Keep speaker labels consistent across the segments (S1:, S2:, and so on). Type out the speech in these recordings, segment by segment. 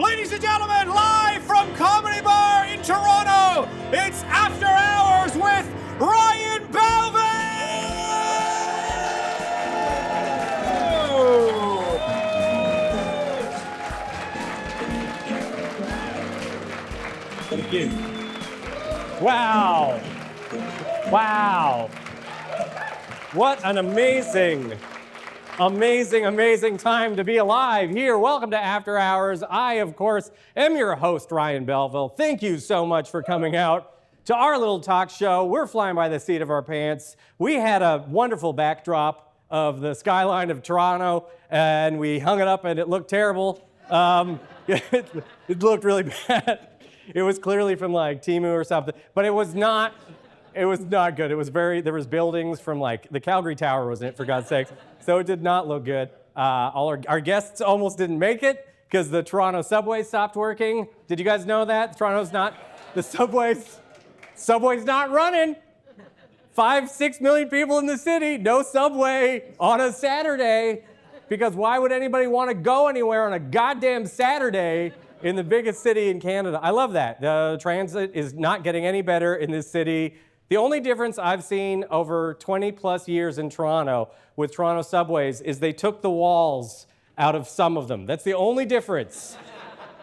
S1: Ladies and gentlemen, live from Comedy Bar in Toronto, it's After Hours with Ryan Belleville! Thank you. Wow. Wow. What an amazing time to be alive here. Welcome to After Hours. I, of course, am your host, Ryan Belleville. Thank you so much for coming out to our little talk show. We're flying by the seat of our pants. We had a wonderful backdrop of the skyline of Toronto, and we hung it up, and it looked terrible. It looked really bad. It was clearly from like Temu or something, but it was not good. It was there was buildings from like the Calgary Tower was in it, for God's sakes. So it did not look good. All our guests almost didn't make it because the Toronto subway stopped working. Did you guys know that? The subway's not running. 5-6 million people in the city, no subway on a Saturday. Because why would anybody want to go anywhere on a goddamn Saturday in the biggest city in Canada? I love that. The transit is not getting any better in this city. The only difference I've seen over 20 plus years in Toronto with Toronto subways is they took the walls out of some of them. That's the only difference.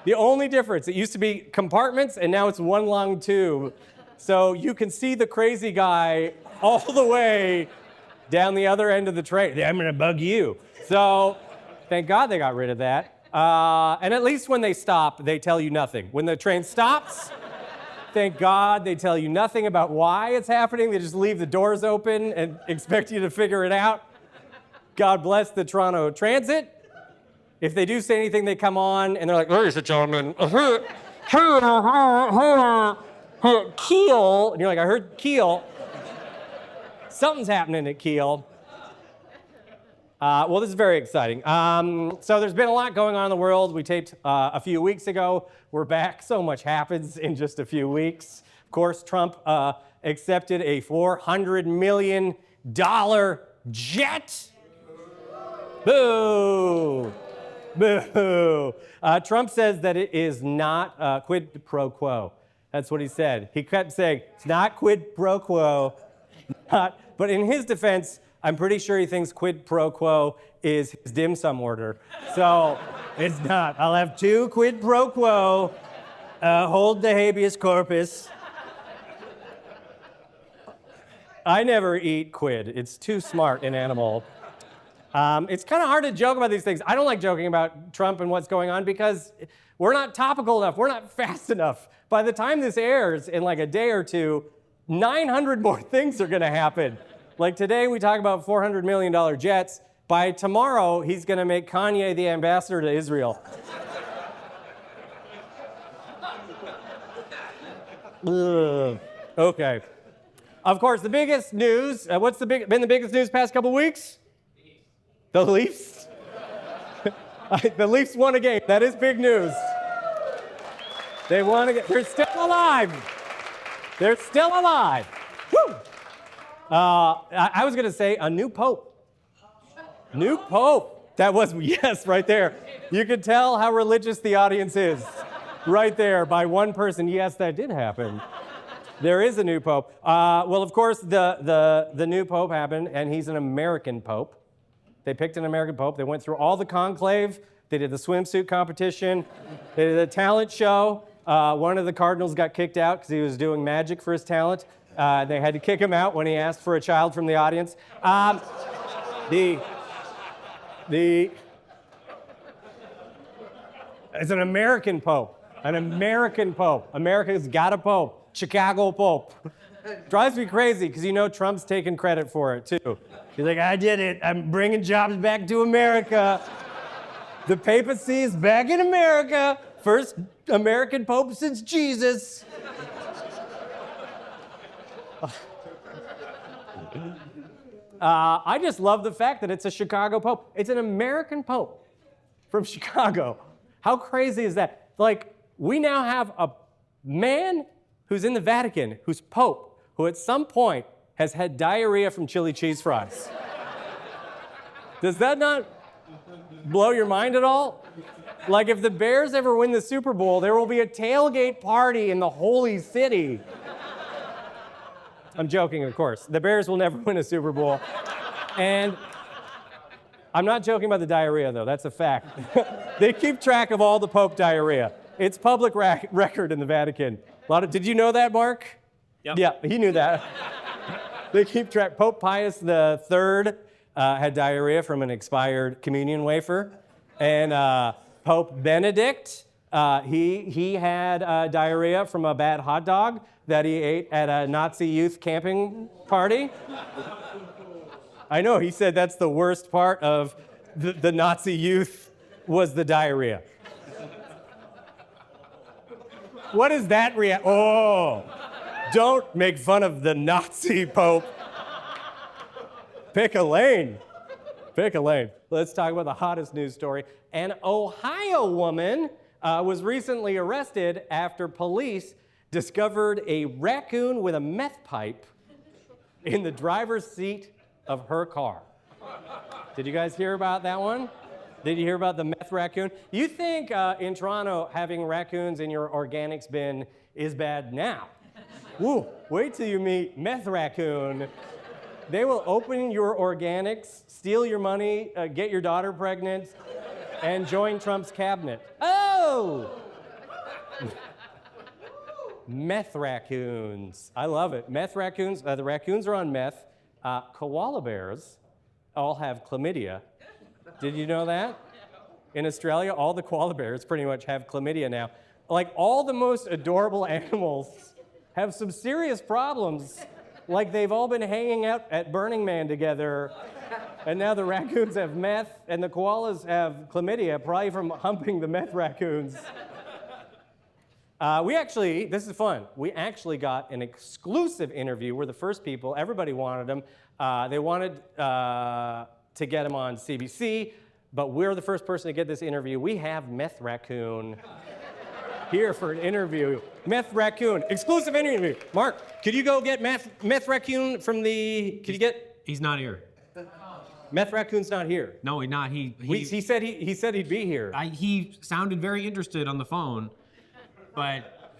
S1: The only difference. It used to be compartments and now it's one long tube. So you can see the crazy guy all the way down the other end of the train. I'm gonna bug you. So thank God they got rid of that. And at least when they stop, they tell you nothing. When the train stops, thank God they tell you nothing about why it's happening. They just leave the doors open and expect you to figure it out. God bless the Toronto Transit. If they do say anything, they come on and they're like, ladies and gentlemen, Keel. And you're like, I heard Keel. Something's happening at Keel. Well, this is very exciting. So there's been a lot going on in the world. We taped a few weeks ago. We're back. So much happens in just a few weeks. Of course, Trump accepted a $400 million jet. Boo! Boo! Trump says that it is not quid pro quo. That's what he said. He kept saying, it's not quid pro quo. But in his defense, I'm pretty sure he thinks quid pro quo is his dim sum order. So it's not. I'll have 2 quid pro quo, hold the habeas corpus. I never eat quid. It's too smart an animal. It's kind of hard to joke about these things. I don't like joking about Trump and what's going on because we're not topical enough. We're not fast enough. By the time this airs in like a day or two, 900 more things are going to happen. Like today, we talk about $400 million jets. By tomorrow, he's going to make Kanye the ambassador to Israel. Okay. Of course, the biggest news, what's been the biggest news past couple weeks? The Leafs. The Leafs won a game. That is big news. They won a game. They're still alive. They're still alive. Woo! I was going to say a new pope. New pope. That was, yes, right there. You could tell how religious the audience is. Right there by one person. Yes, that did happen. There is a new pope. Well, of course, the new pope happened, and he's an American pope. They picked an American pope. They went through all the conclave. They did the swimsuit competition. They did a talent show. One of the cardinals got kicked out because he was doing magic for his talent. They had to kick him out when he asked for a child from the audience. It's an American pope. An American pope. America's got a pope. Chicago pope. Drives me crazy because you know Trump's taking credit for it too. He's like, I did it. I'm bringing jobs back to America. The papacy is back in America. First American pope since Jesus. I just love the fact that it's a Chicago pope. It's an American pope from Chicago. How crazy is that? Like, we now have a man who's in the Vatican, who's pope, who at some point has had diarrhea from chili cheese fries. Does that not blow your mind at all? Like if the Bears ever win the Super Bowl, there will be a tailgate party in the holy city. I'm joking, of course. The Bears will never win a Super Bowl. And I'm not joking about the diarrhea, though. That's a fact. They keep track of all the Pope diarrhea. It's public record in the Vatican. Did you know that, Mark?
S2: Yep.
S1: Yeah, he knew that. They keep track. Pope Pius III had diarrhea from an expired communion wafer. And Pope Benedict, he had diarrhea from a bad hot dog that he ate at a Nazi youth camping party. I know, he said that's the worst part of the Nazi youth was the diarrhea. What is that Oh, don't make fun of the Nazi Pope. Pick a lane. Pick a lane. Let's talk about the hottest news story. An Ohio woman was recently arrested after police discovered a raccoon with a meth pipe in the driver's seat of her car. Did you guys hear about that one? Did you hear about the meth raccoon? You think in Toronto having raccoons in your organics bin is bad now? Woo, wait till you meet Meth Raccon. They will open your organics, steal your money, get your daughter pregnant, and join Trump's cabinet. Oh! Meth raccoons. I love it. Meth raccoons. The raccoons are on meth. Koala bears all have chlamydia. Did you know that? In Australia, all the koala bears pretty much have chlamydia now. Like all the most adorable animals have some serious problems. Like they've all been hanging out at Burning Man together, and now the raccoons have meth, and the koalas have chlamydia, probably from humping the meth raccoons. This is fun. We actually got an exclusive interview. We're the first people. Everybody wanted them. They wanted to get him on CBC, but we're the first person to get this interview. We have Meth Raccon here for an interview. Meth Raccon, exclusive interview. Mark, could you go get Meth Raccon from the?
S2: He's not here.
S1: Meth Raccon's not here.
S2: No, he's not.
S1: He said he'd be here.
S2: He sounded very interested on the phone, but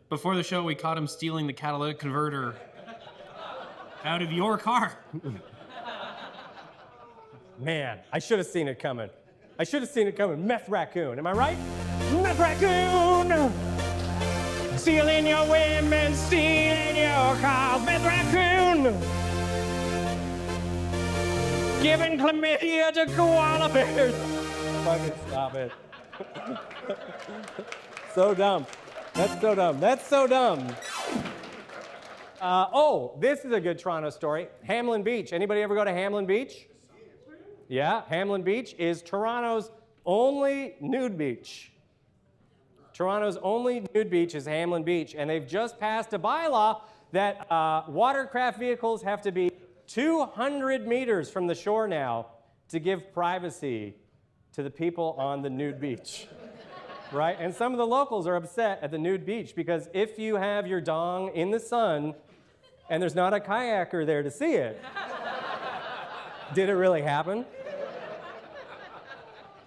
S2: before the show we caught him stealing the catalytic converter out of your car.
S1: Man, I should have seen it coming. Meth Raccon, am I right? Meth Raccon! Stealing your women, stealing your cars. Meth Raccon! Giving chlamydia to koala bears. Fucking stop it. So dumb. That's so dumb. This is a good Toronto story. Hamlin Beach. Anybody ever go to Hamlin Beach? Yeah, Hamlin Beach is Toronto's only nude beach. Toronto's only nude beach is Hamlin Beach, and they've just passed a bylaw that watercraft vehicles have to be 200 meters from the shore now to give privacy to the people on the nude beach, right? And some of the locals are upset at the nude beach because if you have your dong in the sun and there's not a kayaker there to see it, did it really happen?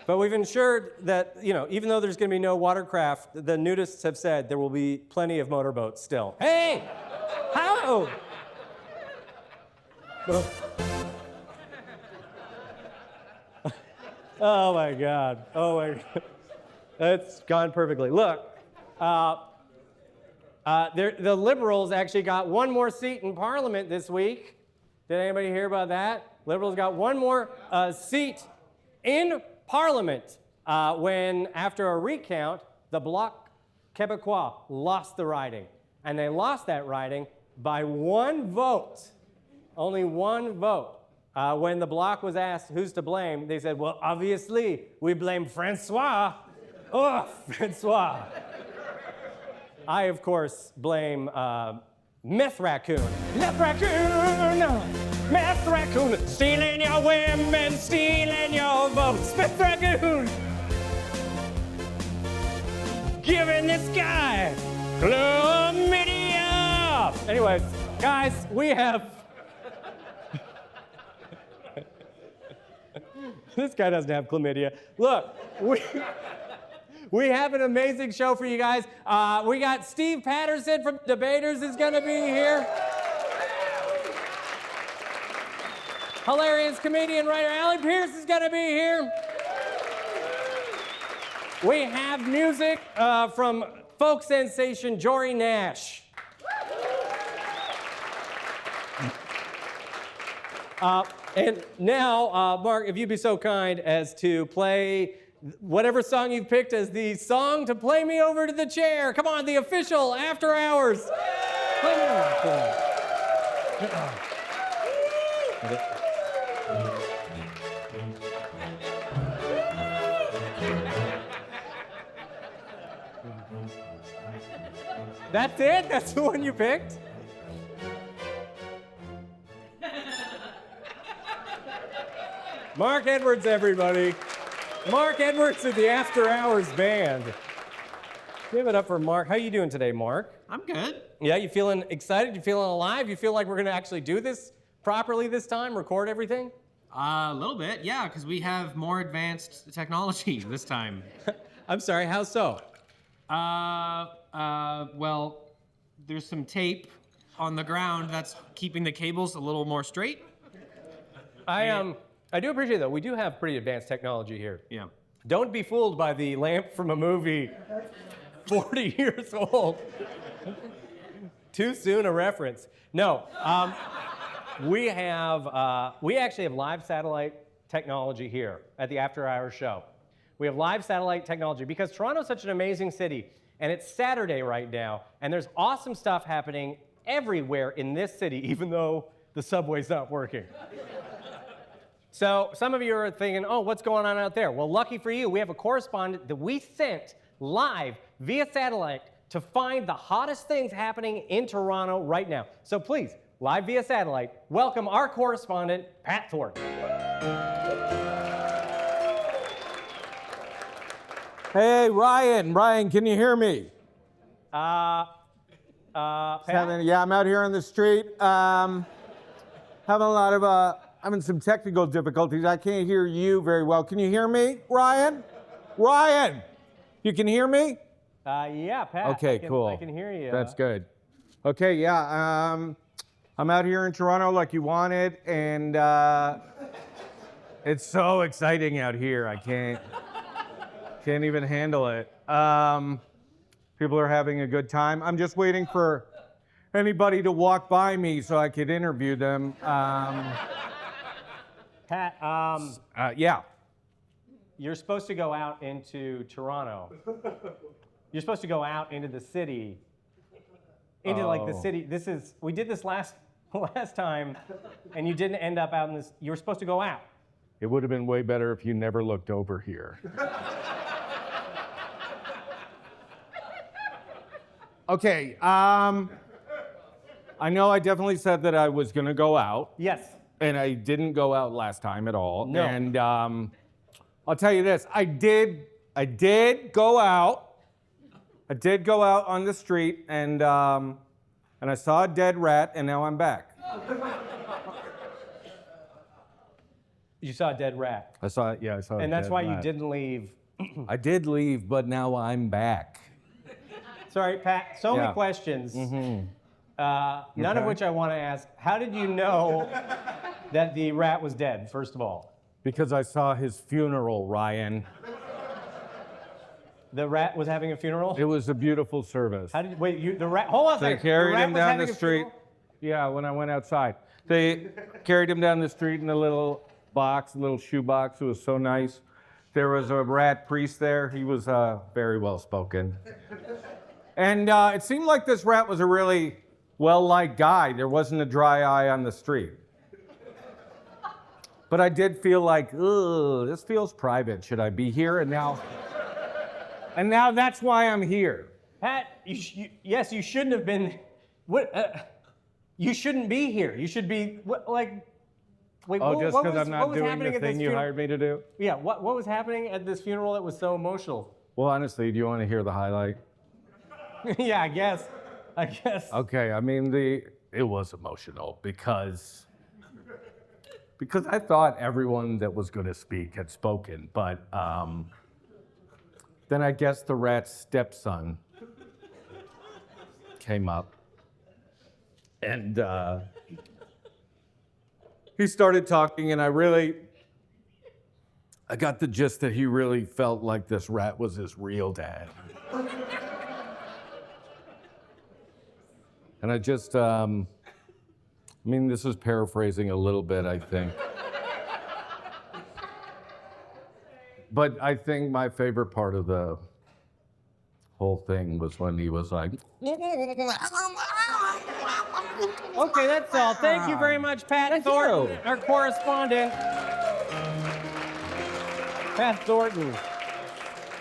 S1: But we've ensured that, even though there's going to be no watercraft, the nudists have said there will be plenty of motorboats still. Hey! How? Oh my God. It's gone perfectly. Look, the Liberals actually got one more seat in Parliament this week. Did anybody hear about that? Liberals got one more seat in Parliament when, after a recount, the Bloc Québécois lost the riding. And they lost that riding by one vote. Only one vote. When the Bloc was asked who's to blame, they said, well, obviously, we blame Francois. Oh, Francois. I, of course, blame Meth Raccon. Meth Raccon! Meth Raccon! Stealing your women, stealing your votes. Meth Raccon! Giving this guy chlamydia! Anyways, guys, we have... This guy doesn't have chlamydia. Look, we have an amazing show for you guys. We got Steve Patterson from Debaters is going to be here. Hilarious comedian writer Allie Pearse is going to be here. We have music from folk sensation Jory Nash. And now, Mark, if you'd be so kind as to play whatever song you've picked as the song to play me over to the chair. Come on, the official After Hours. That's it? That's the one you picked? Mark Edwards, everybody. Mark Edwards of the After Hours Band. Give it up for Mark. How you doing today, Mark?
S2: I'm good.
S1: Yeah, you feeling excited? You feeling alive? You feel like we're going to actually do this properly this time, record everything?
S2: A little bit, yeah, because we have more advanced technology this time.
S1: I'm sorry, how so?
S2: Well, there's some tape on the ground that's keeping the cables a little more straight.
S1: I do appreciate that. We do have pretty advanced technology here.
S2: Yeah.
S1: Don't be fooled by the lamp from a movie 40 years old. Too soon a reference. No, we actually have live satellite technology here at the After Hours show. We have live satellite technology because Toronto's such an amazing city, and it's Saturday right now, and there's awesome stuff happening everywhere in this city, even though the subway's not working. So some of you are thinking, oh, what's going on out there? Well, lucky for you, we have a correspondent that we sent live via satellite to find the hottest things happening in Toronto right now. So please, live via satellite, welcome our correspondent, Pat Thornton.
S3: Hey, Ryan, can you hear me?
S1: Pat?
S3: Yeah, I'm out here on the street. Having some technical difficulties. I can't hear you very well. Can you hear me, Ryan? Ryan, you can hear me?
S1: Yeah, Pat.
S3: Okay, cool.
S1: I can hear you.
S3: That's good. Okay, yeah. I'm out here in Toronto like you wanted, and it's so exciting out here. I can't even handle it. People are having a good time. I'm just waiting for anybody to walk by me so I could interview them.
S1: Pat,
S3: yeah.
S1: you're supposed to go out into Toronto. You're supposed to go out into the city. Into like the city. We did this last time, and you didn't end up out in this. You were supposed to go out.
S3: It would have been way better if you never looked over here. Okay, I know I definitely said that I was gonna go out.
S1: Yes.
S3: And I didn't go out last time at all.
S1: No.
S3: And I'll tell you this, I did go out. I did go out on the street and I saw a dead rat, and now I'm back.
S1: You saw a dead rat.
S3: I saw a
S1: And
S3: dead
S1: that's why
S3: rat.
S1: you didn't leave.
S3: I did leave, but now I'm back.
S1: Sorry, Pat, so many
S3: Yeah.
S1: questions.
S3: Mm-hmm.
S1: None of
S3: Okay.
S1: which I want to ask. How did you know that the rat was dead, first of all?
S3: Because I saw his funeral, Ryan.
S1: The rat was having a funeral?
S3: It was a beautiful service.
S1: How did the rat, hold on a
S3: They
S1: second.
S3: carried
S1: The rat
S3: him
S1: was
S3: down
S1: having
S3: the
S1: a
S3: street.
S1: funeral?
S3: Yeah, when I went outside. They carried him down the street in a little box, a little shoe box. It was so nice. There was a rat priest there. He was very well spoken. And it seemed like this rat was a really well-liked guy. There wasn't a dry eye on the street. But I did feel like, ugh, this feels private. Should I be here? And now that's why I'm here.
S1: Pat, yes, you shouldn't have been. You shouldn't be here. You should be Wait,
S3: Just
S1: what
S3: because
S1: was-
S3: I'm
S1: what
S3: not
S1: was
S3: doing
S1: happening
S3: the
S1: at this
S3: thing you
S1: funeral?
S3: hired me to do?
S1: Yeah, what was happening at this funeral that was so emotional?
S3: Well, honestly, do you want to hear the highlight?
S1: Yeah, I guess.
S3: Okay, I mean, it was emotional because I thought everyone that was going to speak had spoken, but Then I guess the rat's stepson came up. And he started talking, and I got the gist that he really felt like this rat was his real dad. And I just, this is paraphrasing a little bit, I think. But I think my favorite part of the whole thing was when he was like,
S1: Okay, that's all. Thank you very much, Pat Thornton, our correspondent. Pat Thornton.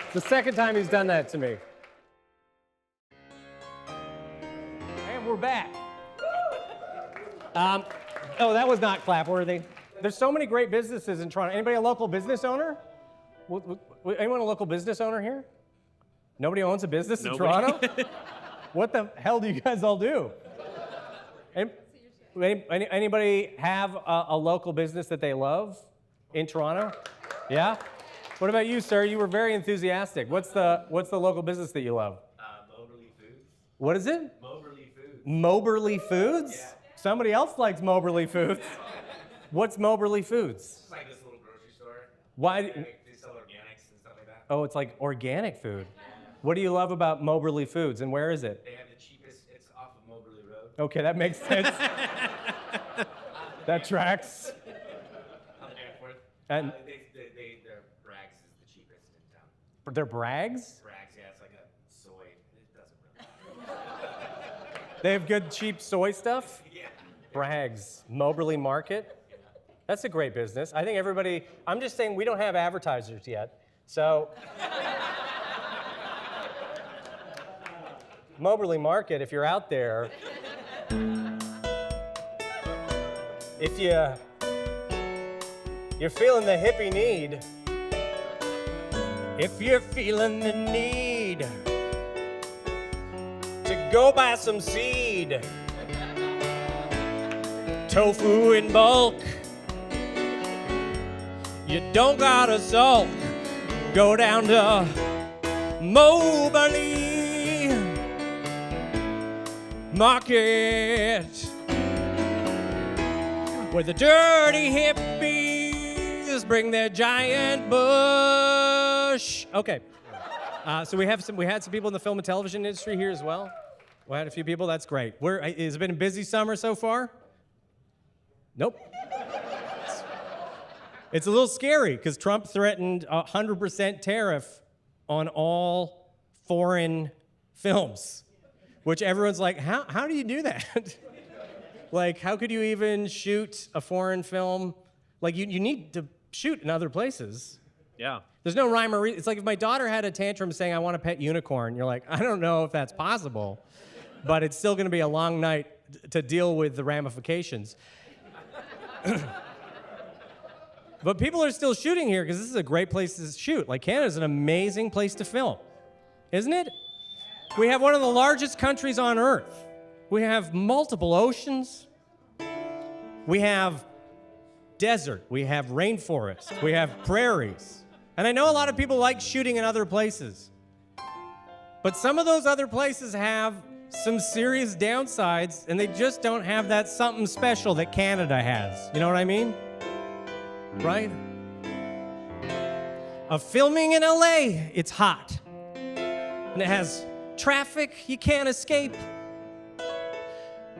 S1: It's the second time he's done that to me. And we're back. Oh, that was not clap-worthy. There's so many great businesses in Toronto. Anybody a local business owner? Anyone a local business owner here? Nobody owns a business in Toronto? What the hell do you guys all do? Anybody have a local business that they love in Toronto? Yeah? What about you, sir? You were very enthusiastic. What's the local business that you love?
S4: Moberly Foods.
S1: What is it?
S4: Moberly Foods.
S1: Moberly Foods?
S4: Yeah.
S1: Somebody else likes Moberly Foods. What's Moberly Foods?
S4: It's like this little grocery store.
S1: Why?
S4: They sell organics and stuff like that.
S1: Oh, it's like organic food. What do you love about Moberly Foods, and where is it?
S4: They have the cheapest. It's off of Moberly Road.
S1: Okay, that makes sense. That tracks.
S4: On Danforth.
S1: And
S4: Their Bragg's is the cheapest in town.
S1: they're Brags?
S4: Bragg's, yeah, it's like a soy. It doesn't really.
S1: They have good, cheap soy stuff?
S4: Yeah.
S1: Bragg's, Moberly Market. That's a great business. I think everybody, I'm just saying we don't have advertisers yet. So, Moberly Market, if you're out there, if you're feeling the hippie need, if you're feeling the need to go buy some seed, tofu in bulk, you don't gotta sulk. Go down to Moberly Market, where the dirty hippies bring their giant bush. Okay, so we had some people in the film and television industry here as well. We had a few people. That's great. Has it been a busy summer so far? Nope. It's a little scary because Trump threatened 100% tariff on all foreign films, which everyone's like, how do you do that? Like, how could you even shoot a foreign film? Like, you need to shoot in other places.
S2: Yeah.
S1: There's no rhyme or reason. It's like if my daughter had a tantrum saying, I want a pet unicorn, you're like, I don't know if that's possible, but it's still gonna be a long night to deal with the ramifications. But people are still shooting here because this is a great place to shoot. Like, Canada's an amazing place to film, isn't it? We have one of the largest countries on Earth. We have multiple oceans. We have desert. We have rainforest. We have prairies. And I know a lot of people like shooting in other places. But some of those other places have some serious downsides, and they just don't have that something special that Canada has. You know what I mean? Right? Filming in LA, it's hot. And it has traffic you can't escape.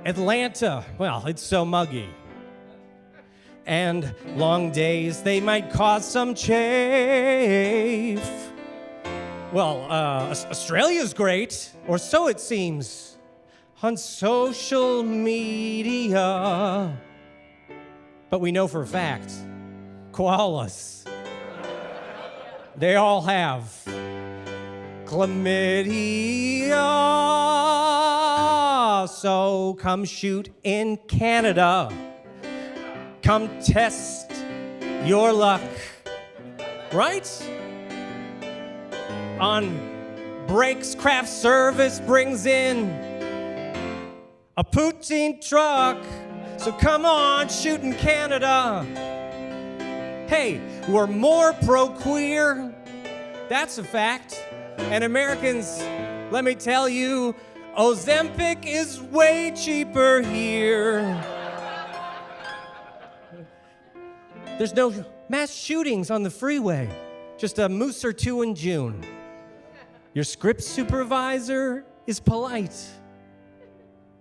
S1: Atlanta, well, it's so muggy. And long days, they might cause some chafe. Well, Australia's great, or so it seems, on social media. But we know for a fact, koalas, they all have chlamydia. So come shoot in Canada. Come test your luck, right? On breaks, craft service brings in a poutine truck. So come on, shoot in Canada. Hey, we're more pro-queer. That's a fact. And Americans, let me tell you, Ozempic is way cheaper here. There's no mass shootings on the freeway, just a moose or two in June. Your script supervisor is polite,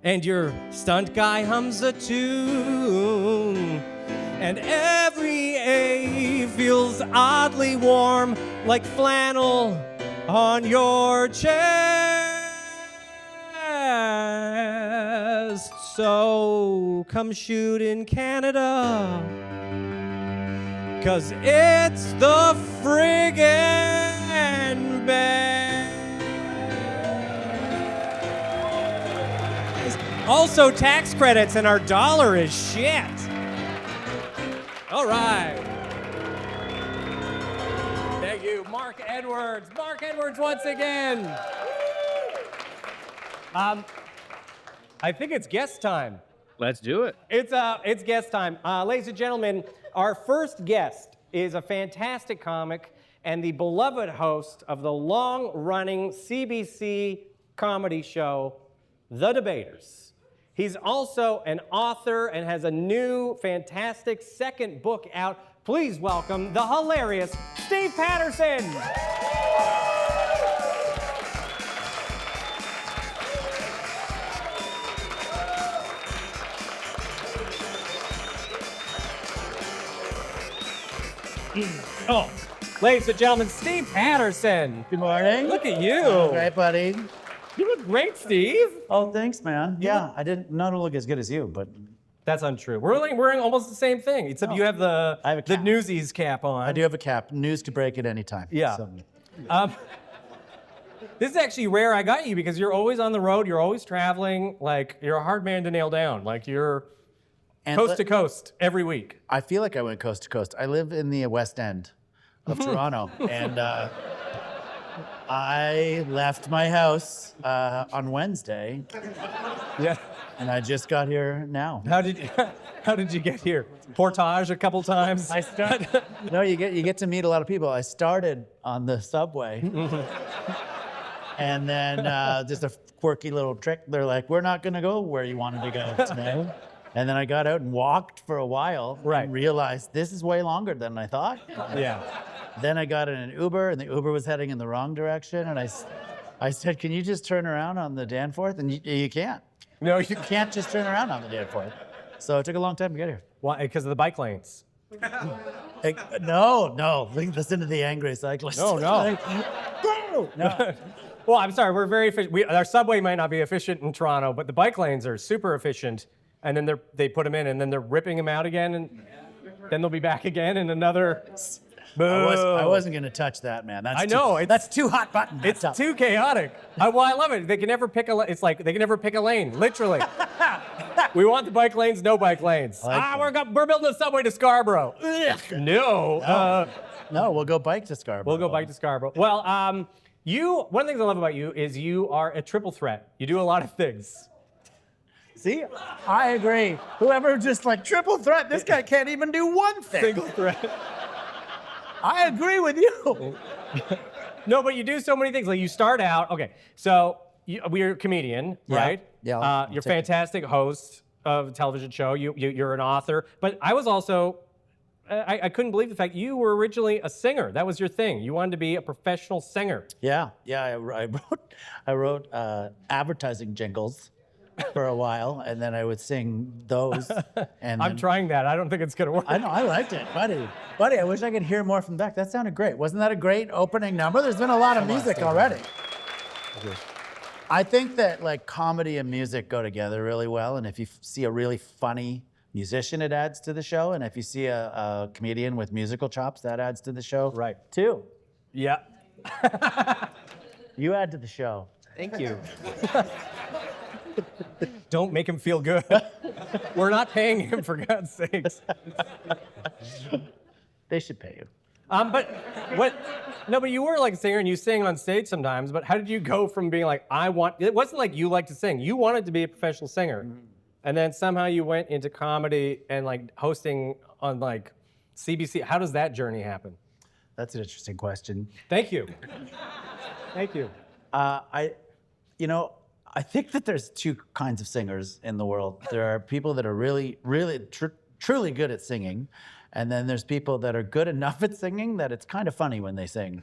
S1: and your stunt guy hums a tune. And every A feels oddly warm, like flannel on your chest. So come shoot in Canada, 'cause it's the friggin' best. Also tax credits, and our dollar is shit. All right. Thank you, Mark Edwards. Mark Edwards once again. I think it's guest time.
S5: Let's do it.
S1: It's guest time. Ladies and gentlemen, our first guest is a fantastic comic and the beloved host of the long-running CBC comedy show, The Debaters. He's also an author and has a new, fantastic second book out. Please welcome the hilarious Steve Patterson. Oh, ladies and gentlemen, Steve Patterson.
S6: Good morning.
S1: Look at you.
S6: All right, buddy.
S1: You look great, Steve.
S6: Oh, thanks, man. Yeah, I didn't not look as good as you, but
S1: That's untrue. We're wearing almost the same thing, except you have the
S6: I have a cap.
S1: Newsies cap on.
S6: I do have a cap. News to break at any time.
S1: Yeah.
S6: So,
S1: This is actually rare. I got you because you're always on the road. You're always traveling. Like you're a hard man to nail down. Like you're
S6: and
S1: coast to coast every week.
S6: I feel like I went coast to coast. I live in the West End of Toronto, and I left my house on Wednesday,
S1: Yeah.
S6: and I just got here now.
S1: How did you get here? Portage a couple times.
S6: No, you get to meet a lot of people. I started on the subway, and then just a quirky little trick. They're like, "We're not gonna go where you wanted to go today." And then I got out and walked for a while,
S1: Right.
S6: and realized this is way longer than I thought.
S1: Yeah.
S6: Then I got in an Uber, and the Uber was heading in the wrong direction, and I said, "Can you just turn around on the Danforth?" And you can't.
S1: No, you
S6: You can't just turn around on the Danforth. So it took a long time to get here.
S1: Why? Because of the bike lanes.
S6: No, listen to the angry cyclist.
S1: No.
S6: No.
S1: Well, I'm sorry. We're very efficient. Our subway might not be efficient in Toronto, but the bike lanes are super efficient. And then they put them in, and then they're ripping them out again, and then they'll be back again in another.
S6: I wasn't gonna touch that, man. That's too hot button.
S1: It's too chaotic. I love it. They can never pick it's like they can never pick a lane, literally. We want the bike lanes, no bike lanes. We're building a subway to Scarborough. Ugh, no.
S6: No, we'll go bike to Scarborough.
S1: We'll go bike to Scarborough. Well, one of the things I love about you is you are a triple threat. You do a lot of things.
S6: See, I agree. Whoever just like triple threat, this guy can't even do one thing.
S1: Single threat.
S6: I agree with you.
S1: No, but you do so many things. Like you start out, okay, so we're a comedian,
S6: Yeah,
S1: right?
S6: yeah.
S1: You're a fantastic host of a television show. You're an author. But I was also, I couldn't believe the fact you were originally a singer. That was your thing. You wanted to be a professional singer.
S6: Yeah. I wrote advertising jingles for a while, and then I would sing those. And
S1: I'm
S6: then-
S1: trying that. I don't think it's gonna work.
S6: I know, I liked it, buddy. Buddy, I wish I could hear more from Beck. That sounded great. Wasn't that a great opening number? There's been a lot of music already. I think that like comedy and music go together really well, and if you see a really funny musician, it adds to the show, and if you see a comedian with musical chops, that adds to the show.
S1: Right.
S6: Too.
S1: Yeah.
S6: You add to the show.
S1: Thank you. Don't make him feel good. We're not paying him, for God's sakes.
S6: They should pay you.
S1: But what? No, but you were like a singer and you sing on stage sometimes. But how did you go from being like, it wasn't like you like to sing. You wanted to be a professional singer. And then somehow you went into comedy and like hosting on like CBC. How does that journey happen?
S6: That's an interesting question.
S1: Thank you. Thank you.
S6: I think that there's two kinds of singers in the world. There are people that are really, really, truly good at singing, and then there's people that are good enough at singing that it's kind of funny when they sing.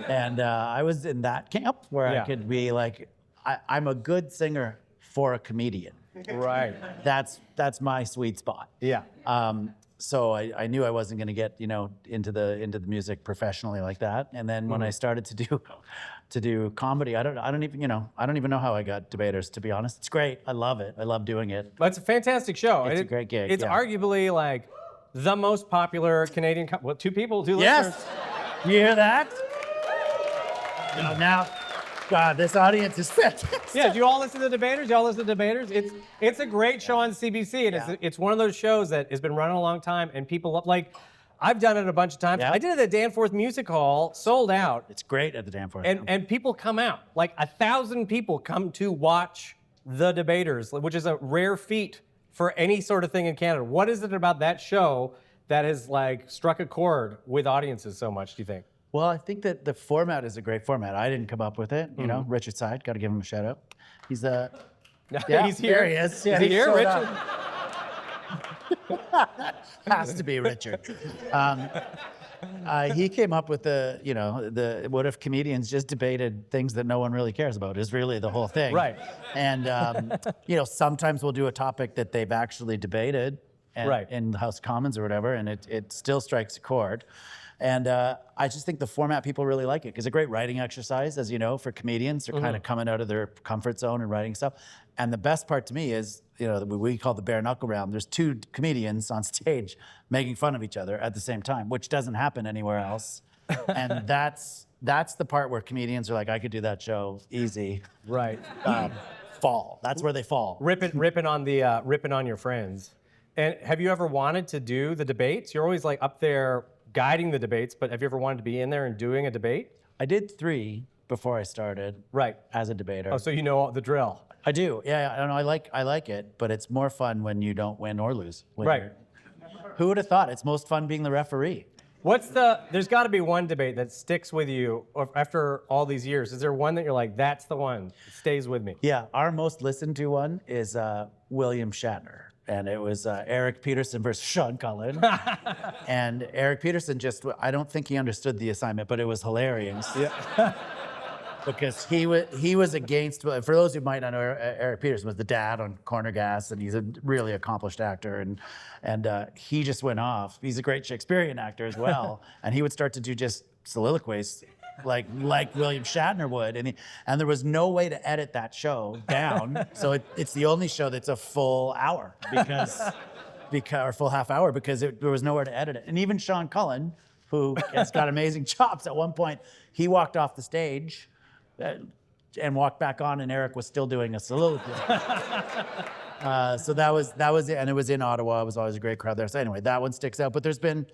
S6: And I was in that camp where I could be like, I'm a good singer for a comedian.
S1: Right.
S6: That's my sweet spot.
S1: Yeah.
S6: So I knew I wasn't going to get into the music professionally like that. And then when I started to do comedy, I don't even know how I got Debaters, to be honest. It's great. I love it. I love doing it.
S1: But it's a fantastic show.
S6: It's a great gig.
S1: It's arguably like the most popular Canadian. Well, two listeners.
S6: Yes. You hear that? Now, God, this audience is fantastic.
S1: Yeah, do you all listen to Debaters? Y'all listen to Debaters? It's a great show on CBC, and it's one of those shows that has been running a long time, and people love, like, I've done it a bunch of times.
S6: Yeah.
S1: I did it at Danforth Music Hall, sold out.
S6: It's great at the Danforth.
S1: And people come out. Like 1,000 people come to watch the Debaters, which is a rare feat for any sort of thing in Canada. What is it about that show that has like struck a chord with audiences so much, do you think?
S6: Well, I think that the format is a great format. I didn't come up with it. Richard Side, got to give him a shout out. He's
S1: Yeah, he's here.
S6: There he is. Yeah,
S1: Is he here, Richard?
S6: Has to be Richard. He came up with the what if comedians just debated things that no one really cares about is really the whole thing.
S1: Right.
S6: And sometimes we'll do a topic that they've actually debated in the House of Commons or whatever, and it still strikes a chord. And I just think the format, people really like it. It's a great writing exercise, as you know, for comedians. They're kind of coming out of their comfort zone and writing stuff. And the best part to me is, what we call the bare knuckle round. There's two comedians on stage making fun of each other at the same time, which doesn't happen anywhere else. And that's the part where comedians are like, I could do that show easy.
S1: Right.
S6: Fall. That's where they fall.
S1: Ripping on your friends. And have you ever wanted to do the debates? You're always like up there guiding the debates, but have you ever wanted to be in there and doing a debate?
S6: I did 3 before I started.
S1: Right.
S6: As a debater.
S1: Oh, so you know the drill.
S6: I do. Yeah, I don't know. I like it, but it's more fun when you don't win or lose.
S1: Right.
S6: Who would have thought? It's most fun being the referee.
S1: There's got to be one debate that sticks with you after all these years. Is there one that you're like, that's the one, it stays with me?
S6: Yeah, our most listened to one is William Shatner. And it was Eric Peterson versus Sean Cullen. And Eric Peterson I don't think he understood the assignment, but it was hilarious. Yeah. Because he was against, for those who might not know, Eric Peterson was the dad on Corner Gas, and he's a really accomplished actor, and he just went off. He's a great Shakespearean actor as well, and he would start to do just soliloquies like William Shatner would, and there was no way to edit that show down, so it's the only show that's a full hour or full half hour because there was nowhere to edit it. And even Sean Cullen, who has got amazing chops, at one point he walked off the stage and walked back on, and Eric was still doing a soliloquy. So that was it, and it was in Ottawa. It was always a great crowd there. So anyway, that one sticks out. But there's been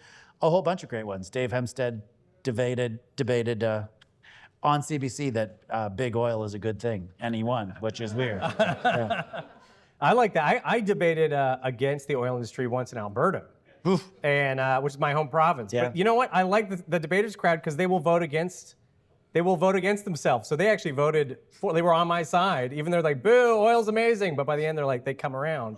S6: a whole bunch of great ones. Dave Hempstead debated on CBC that big oil is a good thing, and he won, which is weird. Yeah.
S1: I like that. I debated against the oil industry once in Alberta, and which is my home province.
S6: Yeah.
S1: But you know what? I like the debaters crowd because they will vote against themselves. So they actually voted they were on my side, even though they're like, boo, oil's amazing. But by the end, they're like, they come around.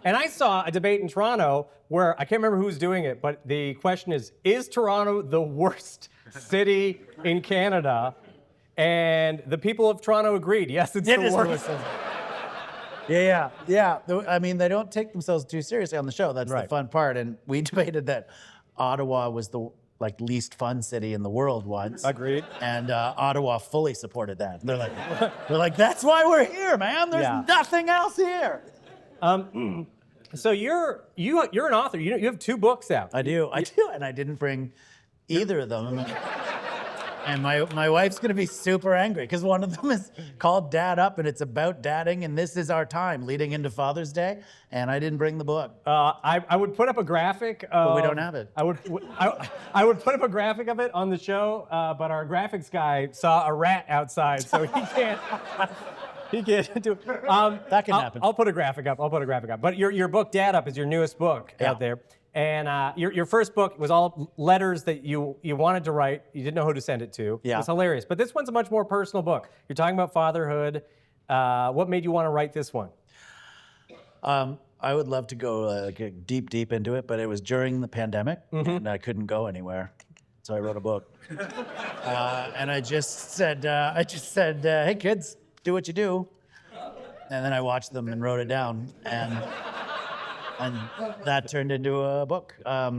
S1: And I saw a debate in Toronto where I can't remember who was doing it, but the question is Toronto the worst city in Canada? And the people of Toronto agreed, yes, it's the worst.
S6: Yeah. I mean, they don't take themselves too seriously on the show. That's the fun part. And we debated that Ottawa was the least fun city in the world once.
S1: Agreed.
S6: And Ottawa fully supported that. They're like, that's why we're here, man. There's nothing else here.
S1: So you're an author. You have 2 books out.
S6: I do, and I didn't bring either of them. And my wife's gonna be super angry because one of them is called Dad Up, and it's about dadding, and this is our time leading into Father's Day, and I didn't bring the book.
S1: I would put up a graphic.
S6: But we don't have it.
S1: I would put up a graphic of it on the show, but our graphics guy saw a rat outside, so he can't. He can't do it.
S6: That can happen.
S1: I'll put a graphic up. But your book, Dad Up, is your newest book out there. And your first book was all letters that you wanted to write. You didn't know who to send it to.
S6: Yeah.
S1: It was hilarious. But this one's a much more personal book. You're talking about fatherhood. What made you want to write this one?
S6: I would love to go get deep into it, but it was during the pandemic, and I couldn't go anywhere, so I wrote a book. And I just said, hey kids, do what you do, and then I watched them and wrote it down, and that turned into a book. I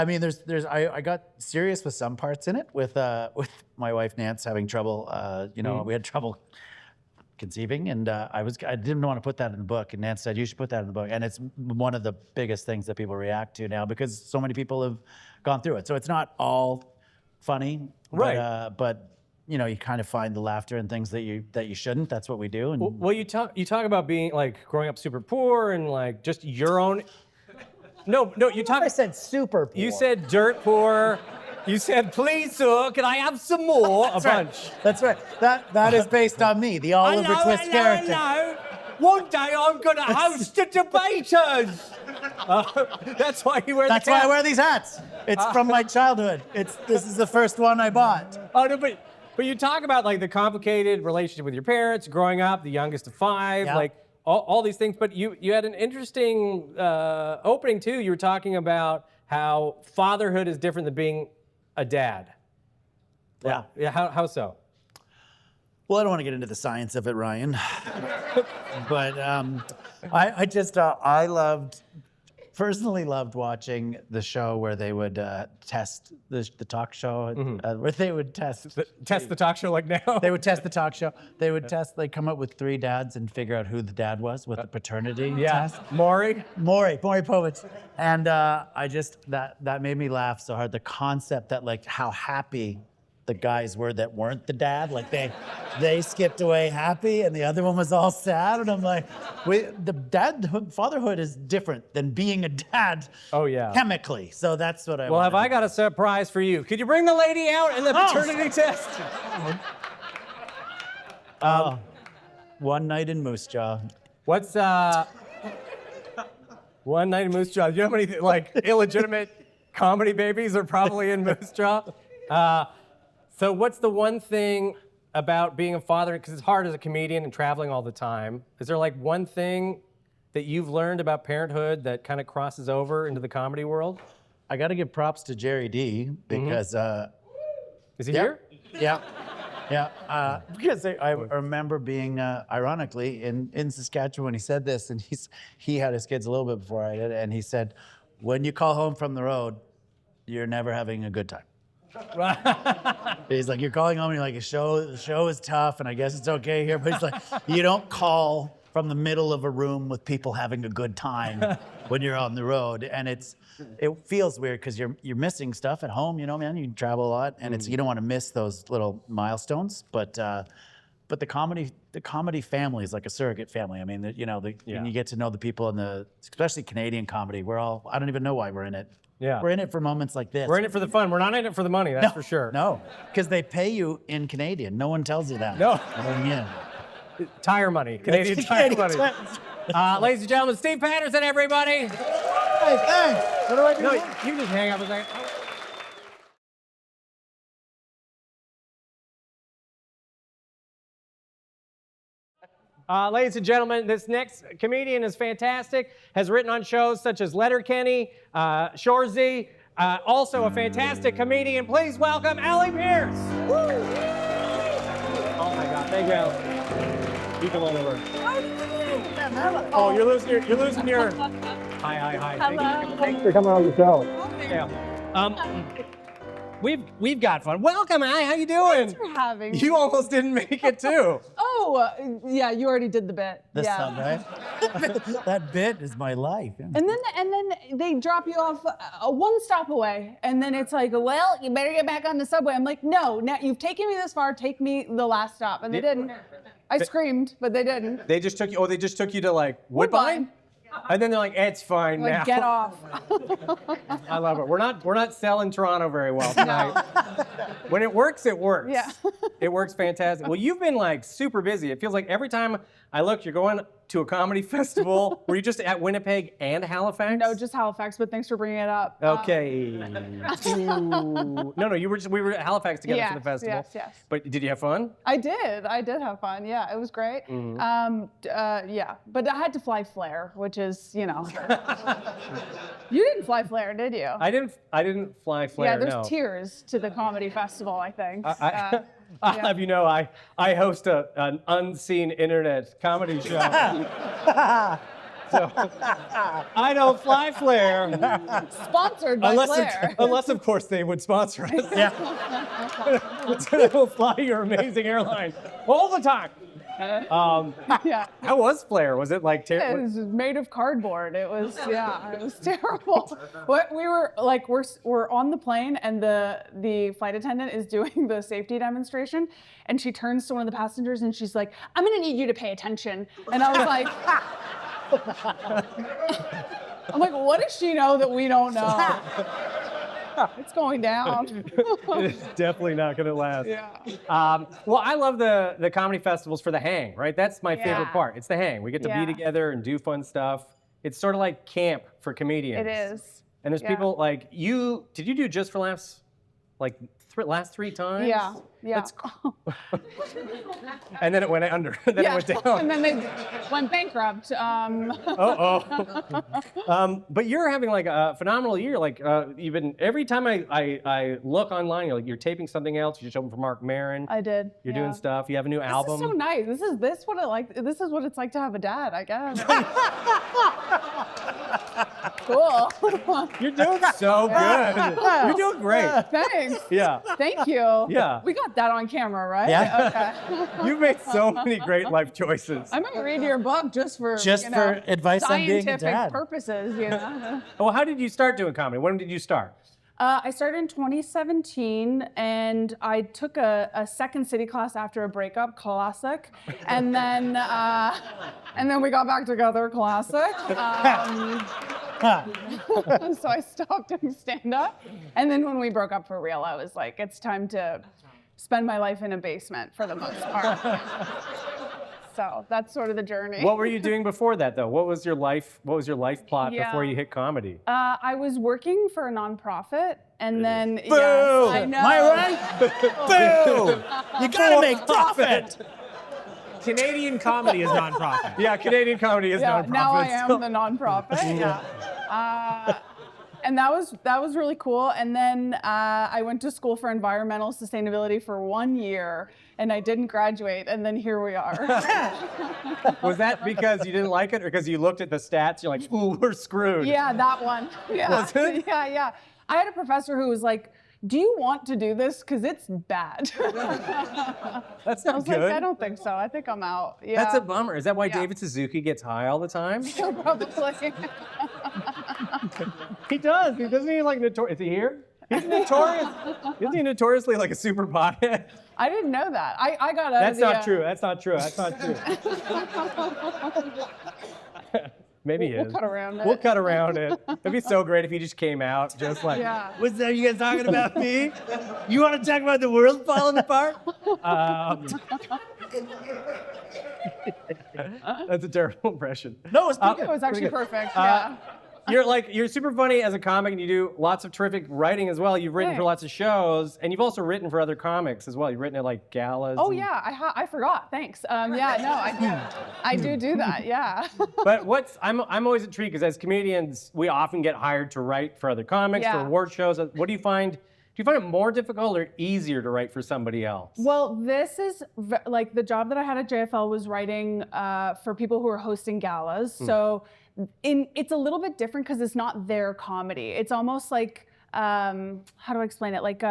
S6: mean, I got serious with some parts in it, with my wife Nance having trouble. We had trouble conceiving, and I didn't want to put that in the book, and Nance said you should put that in the book, and it's one of the biggest things that people react to now because so many people have gone through it. So it's not all funny,
S1: Right.
S6: But you kind of find the laughter and things that you shouldn't. That's what we do. And
S1: Well, you talk about being like growing up super poor and like just your own. No, you talk.
S6: I said super poor.
S1: You said dirt poor. You said, please, sir, can I have some more? A bunch.
S6: That's right. That is based on me, the Oliver Twist character.
S1: Hello. One day I'm going to host the debaters. That's why you wear
S6: That's
S1: the
S6: why I
S1: cap.
S6: wear these hats. It's from my childhood. This is the first one I bought.
S1: Oh, no, but you talk about like the complicated relationship with your parents, growing up, the youngest of five,
S6: Yeah.
S1: like all these things. But you had an interesting opening too. You were talking about how fatherhood is different than being a dad.
S6: Yeah.
S1: Yeah. How so?
S6: Well, I don't want to get into the science of it, Ryan. But I personally loved watching the show where they would test the talk show, where they would test
S1: Test the talk show like now?
S6: They would test the talk show. They would they'd come up with 3 dads and figure out who the dad was with the paternity test.
S1: Maury?
S6: Maury Povich. And that made me laugh so hard. The concept that like how happy the guys were that weren't the dad, like they skipped away happy and the other one was all sad. And I'm like, fatherhood is different than being a dad.
S1: Oh, yeah.
S6: Chemically. So that's what I
S1: Well,
S6: wanted.
S1: have I got a surprise for you? Could you bring the lady out in the paternity test?
S6: One night in Moose Jaw.
S1: What's One Night in Moose Jaw? You know how many like illegitimate comedy babies are probably in Moose Jaw? So what's the one thing about being a father? Because it's hard as a comedian and traveling all the time. Is there like one thing that you've learned about parenthood that kind of crosses over into the comedy world?
S6: I got to give props to Jerry D because
S1: Is he here?
S6: Yeah. Because I remember being, ironically, in Saskatchewan, he said this, and he had his kids a little bit before I did, and he said, when you call home from the road, you're never having a good time. He's like, you're calling home and you're like, the show is tough, and I guess it's okay here, but he's like, you don't call from the middle of a room with people having a good time when you're on the road, and it feels weird because you're missing stuff at home, man. You travel a lot, and you don't want to miss those little milestones. But the comedy family is like a surrogate family. I mean, when you get to know the people in especially Canadian comedy, I don't even know why we're in it.
S1: Yeah.
S6: We're in it for moments like this.
S1: We're in it for the fun. We're not in it for the money, that's for sure.
S6: No, because they pay you in Canadian. No one tells you that.
S1: No.
S6: Yeah.
S1: Tire money. Canadian tire money. Ladies and gentlemen, Steve Patterson, everybody.
S6: Hey, thanks. What do I do?
S1: No,
S6: now?
S1: you just hang up a second. Ladies and gentlemen, this next comedian is fantastic, has written on shows such as Letterkenny, Shorzy, also a fantastic comedian. Please welcome Allie Pearse. Woo! Oh my God, thank you, Allie. You come on over. Oh, you're losing your. Hi.
S5: Hello.
S1: Thanks for coming on the show. Yeah. We've got fun. Welcome, Allie. How you doing?
S5: Thanks for having me.
S1: You almost didn't make it too.
S5: Oh, yeah, you already did the bit.
S6: This
S5: yeah.
S6: song, right? That bit is my life. Yeah.
S5: And then they drop you off one stop away, and then it's like, well, you better get back on the subway. I'm like, no, now you've taken me this far. Take me the last stop, and they didn't. I screamed, but they didn't.
S1: They just took you. Oh, they just took you to like Woodbine, and then they're like, "It's fine
S5: Like,
S1: now."
S5: get off.
S1: I love it. We're not selling Toronto very well tonight. When it works, it works.
S5: Yeah.
S1: It works fantastic. Well, you've been like super busy. It feels like every time I look, you're going to a comedy festival. Were you just at Winnipeg and Halifax?
S5: No, just Halifax, but thanks for bringing it up.
S1: Okay. Ooh. No, we were at Halifax together for the festival.
S5: Yes.
S1: But did you have fun?
S5: I did have fun. Yeah, it was great. Yeah, but I had to fly Flair, which is, you didn't fly Flair, did you?
S1: I didn't fly Flair.
S5: Yeah, there's
S1: no.
S5: tiers to the comedy festival, I think.
S1: I'll have you know, I host an unseen internet comedy show. So I don't fly Flair.
S5: Sponsored by Flair.
S1: Unless, of course, they would sponsor us.
S6: Yeah.
S1: So they will fly your amazing airline all the time.
S5: Yeah.
S1: How was Flair? Was it like
S5: It
S1: terrible?
S5: was made of cardboard. It was terrible. What we were like, we're on the plane, and the flight attendant is doing the safety demonstration, and she turns to one of the passengers and she's like, "I'm gonna need you to pay attention." And I was like, I'm like, what does she know that we don't know? It's going down.
S1: It's definitely not going to last.
S5: Yeah.
S1: Well, I love the comedy festivals for the hang, right? That's my favorite
S5: Yeah.
S1: part. It's the hang. We get to
S5: Yeah.
S1: be together and do fun stuff. It's sort of like camp for comedians.
S5: It is.
S1: And there's
S5: Yeah.
S1: people like you. Did you do Just for Laughs like last 3 times?
S5: Yeah.
S1: That's and then it went under. Then it went down.
S5: And then they went bankrupt.
S1: But you're having like a phenomenal year. Like even every time I look online, you're taping something else. You just opened for Mark Maron.
S5: I did.
S1: You're doing stuff. You have a new
S5: This
S1: album.
S5: is so nice. This is what it's like to have a dad, I guess. Cool.
S1: You're doing so good. You're doing great.
S5: Thanks.
S1: Yeah.
S5: Thank you.
S1: Yeah.
S5: We got that on camera, right?
S6: Yeah.
S5: Okay.
S1: You've made so many great life choices.
S5: I might read your book just for
S6: for advice on being a
S5: scientific
S6: dad.
S5: purposes,
S1: Well, how did you start doing comedy? When did you start?
S5: I started in 2017, and I took a second city class after a breakup, classic, and then we got back together, classic. So I stopped doing stand-up, and then when we broke up for real, I was like, it's time to spend my life in a basement for the most part. So that's sort of the journey.
S1: What were you doing before that, though? What was your life plot
S5: Yeah.
S1: before you hit comedy?
S5: I was working for a nonprofit, and then
S6: Boo!
S5: yes, I know.
S6: Am I right? Boo! You gotta make profit.
S2: Canadian comedy is nonprofit.
S1: Yeah, Canadian comedy is
S5: Yeah,
S1: nonprofit.
S5: now I am the nonprofit. Yeah. And that was really cool. And then I went to school for environmental sustainability for 1 year, and I didn't graduate. And then here we are.
S1: Was that because you didn't like it, or because you looked at the stats? You're like, ooh, we're screwed.
S5: Yeah, that one. Yeah.
S1: Was it?
S5: Yeah. I had a professor who was like, "Do you want to do this? Because it's bad."
S1: That's
S5: I
S1: not
S5: was
S1: good.
S5: like, I don't think so. I think I'm out. Yeah.
S1: That's a bummer. Is that why
S5: Yeah.
S1: David Suzuki gets high all the time?
S5: Probably.
S1: He does. Doesn't he like notorious? Is he here? He's notorious. Isn't he notoriously like a super pothead?
S5: I didn't know that. I got out
S1: That's
S5: of the,
S1: not true. That's not true. That's not true. Maybe he
S5: We'll
S1: is.
S5: cut around it.
S1: We'll cut around it. It'd be so great if he just came out, just like,
S5: Yeah.
S6: What's that? You guys talking about me? You want to talk about the world falling apart?
S1: That's a terrible impression.
S6: No, it's pretty
S5: It
S6: good.
S5: was actually
S1: Pretty good.
S5: perfect. Yeah.
S1: You're super funny as a comic, and you do lots of terrific writing as well. You've written for
S5: Thanks.
S1: lots of shows, and you've also written for other comics as well. You've written at like galas.
S5: Oh
S1: and-
S5: yeah, I forgot. Thanks. Yeah, no, I do that. Yeah.
S1: But I'm always intrigued because as comedians, we often get hired to write for other comics, for
S5: Yeah.
S1: award shows. What do you find? Do you find it more difficult or easier to write for somebody else?
S5: Well, this is like the job that I had at JFL was writing for people who are hosting galas. So it's a little bit different because it's not their comedy. It's almost like how do I explain it? Like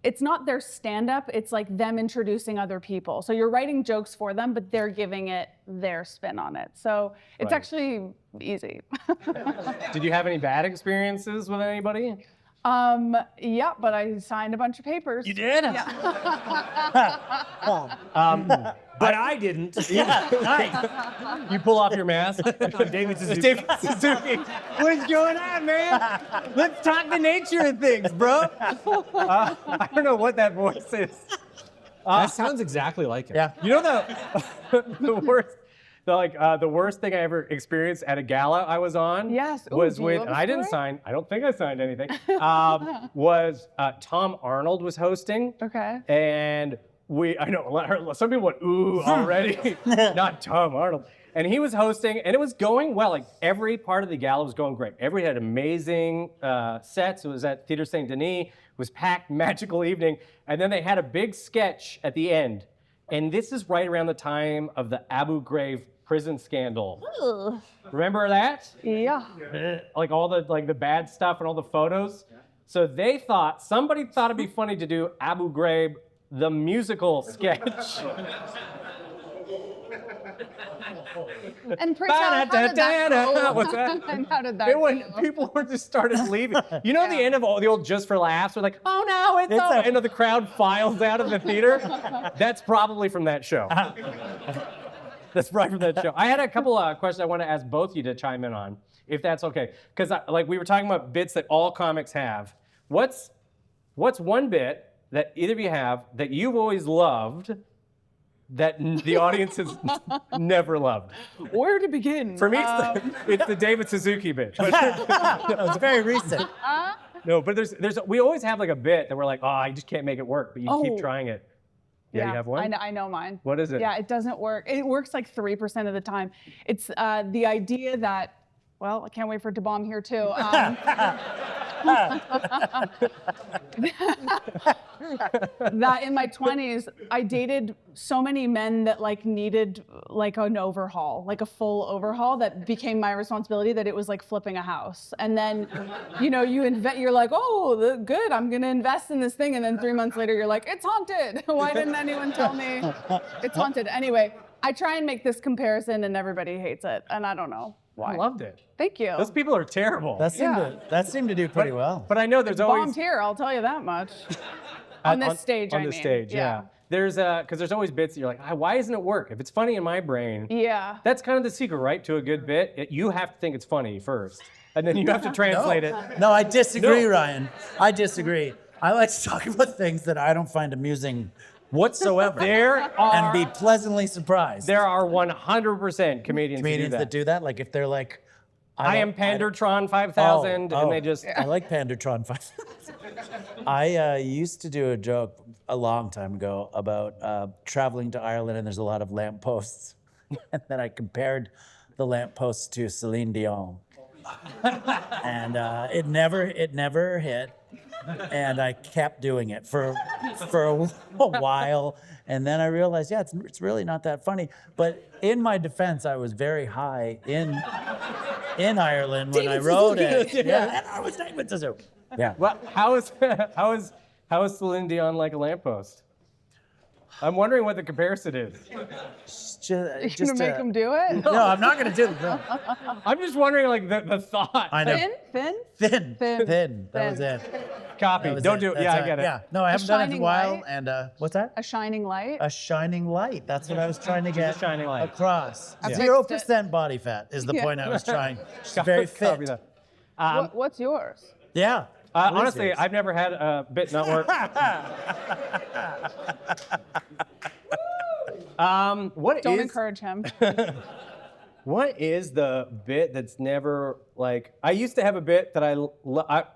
S5: it's not their stand-up. It's like them introducing other people. So you're writing jokes for them, but they're giving it their spin on it. So it's
S1: Right.
S5: actually easy.
S1: Did you have any bad experiences with anybody?
S5: Yeah, but I signed a bunch of papers.
S6: You did?
S2: But I didn't.
S1: You pull off your mask.
S2: David Suzuki.
S1: David Suzuki. What's going on, man? Let's talk the nature of things, bro. I don't know what that voice is.
S4: That sounds exactly like it.
S6: Yeah.
S1: You know the worst thing I ever experienced at a gala I was on.
S5: Yes. Ooh,
S1: Was
S5: do you
S1: with,
S5: have a
S1: and I didn't
S5: story?
S1: sign. I don't think I signed anything. Was Tom Arnold was hosting.
S5: Okay.
S1: And I know some people went ooh already. Not Tom Arnold. And he was hosting, and it was going well. Like every part of the gala was going great. Everybody had amazing sets. It was at Theatre Saint Denis. It was packed, magical evening. And then they had a big sketch at the end. And this is right around the time of the Abu Ghraib prison scandal.
S5: Ugh.
S1: Remember that?
S5: Yeah.
S1: Like all the bad stuff and all the photos. So somebody thought it'd be funny to do Abu Ghraib the musical sketch.
S5: And Prince, how did that go?
S1: What's that?
S5: And how did that
S1: It when
S5: go?
S1: people were just started leaving. You know, the end of all the old Just for Laughs were like, oh no, it's over. And the crowd files out of the theater. That's probably from that show. That's probably from that show. I had a couple of questions I want to ask both of you to chime in on, if that's okay. Because like we were talking about bits that all comics have. What's one bit that either of you have that you've always loved that the audience has never loved?
S5: Where to begin?
S1: For me, it's the David Suzuki bit. But,
S6: It's very recent.
S1: no, but we always have like a bit that we're like, oh, I just can't make it work, but you keep trying it. Yeah, you have one?
S5: I know mine.
S1: What is it?
S5: Yeah, it doesn't work. It works like 3% of the time. It's the idea that, well, I can't wait for it to bomb here too. That in my 20s, I dated so many men that like needed like an overhaul, like a full overhaul that became my responsibility, that it was like flipping a house. And then, you're like, oh, good, I'm gonna invest in this thing. And then 3 months later, you're like, it's haunted. Why didn't anyone tell me it's haunted? Anyway, I try and make this comparison and everybody hates it. And I don't know why.
S1: I loved it.
S5: Thank you.
S1: Those people are terrible.
S6: That seemed to do pretty well.
S1: But I know there's always
S5: Bombed here, I'll tell you that much. On this stage,
S1: on
S5: I
S1: this
S5: mean.
S1: stage, yeah. There's because there's always bits that you're like, why doesn't it work? If it's funny in my brain,
S5: Yeah.
S1: that's kind of the secret, right? To a good bit, you have to think it's funny first, and then you have to translate it.
S6: No, I disagree,
S1: No.
S6: Ryan. I disagree. I like to talk about things that I don't find amusing whatsoever. And be pleasantly surprised.
S1: There are 100% comedians
S6: Comedians
S1: who do that.
S6: like if they're like,
S1: I am Pandertron 5000, and they just.
S6: I like Pandertron 5000. I used to do a joke a long time ago about traveling to Ireland, and there's a lot of lampposts. And then I compared the lampposts to Celine Dion. And it never hit. And I kept doing it for a while, and then I realized, yeah, it's really not that funny. But in my defense, I was very high in Ireland when I wrote it. Yeah, and I was David Suzuki. Yeah.
S1: Well, how is Celine Dion like a lamppost? I'm wondering what the comparison is.
S5: You're gonna make them do it?
S6: No, I'm not gonna do it. No.
S1: I'm just wondering, like the thought.
S6: I know.
S5: Thin?
S6: Thin. That was it.
S1: Copy.
S6: That was
S1: Don't do it.
S6: That's
S1: Yeah, I
S6: it.
S1: get it.
S6: Yeah. No, I haven't done it in a
S5: shining
S6: while.
S5: light?
S6: And what's that?
S5: A shining light?
S6: A shining light. That's what I was trying to get
S1: shining light.
S6: across.
S5: I fixed
S6: 0% body fat is the
S5: Yeah.
S6: point I was trying. She's very
S1: Copy
S6: fit.
S1: that.
S5: What's yours?
S6: Yeah.
S1: Honestly,
S6: yours?
S1: I've never had a bit not work. What
S5: Don't
S1: is
S5: encourage him.
S1: what is the bit that's never like? I used to have a bit that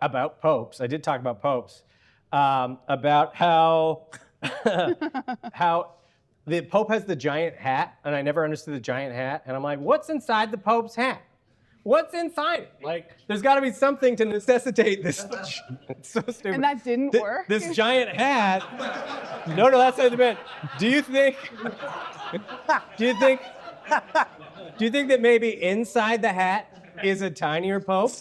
S1: about popes. I did talk about popes, about how how the Pope has the giant hat, and I never understood the giant hat, and I'm like, what's inside the Pope's hat? What's inside it? Like, there's got to be something to necessitate this. It's so stupid.
S5: And that didn't work?
S1: This giant hat. No, that's not the bit. Do you think that maybe inside the hat is a tinier Pope?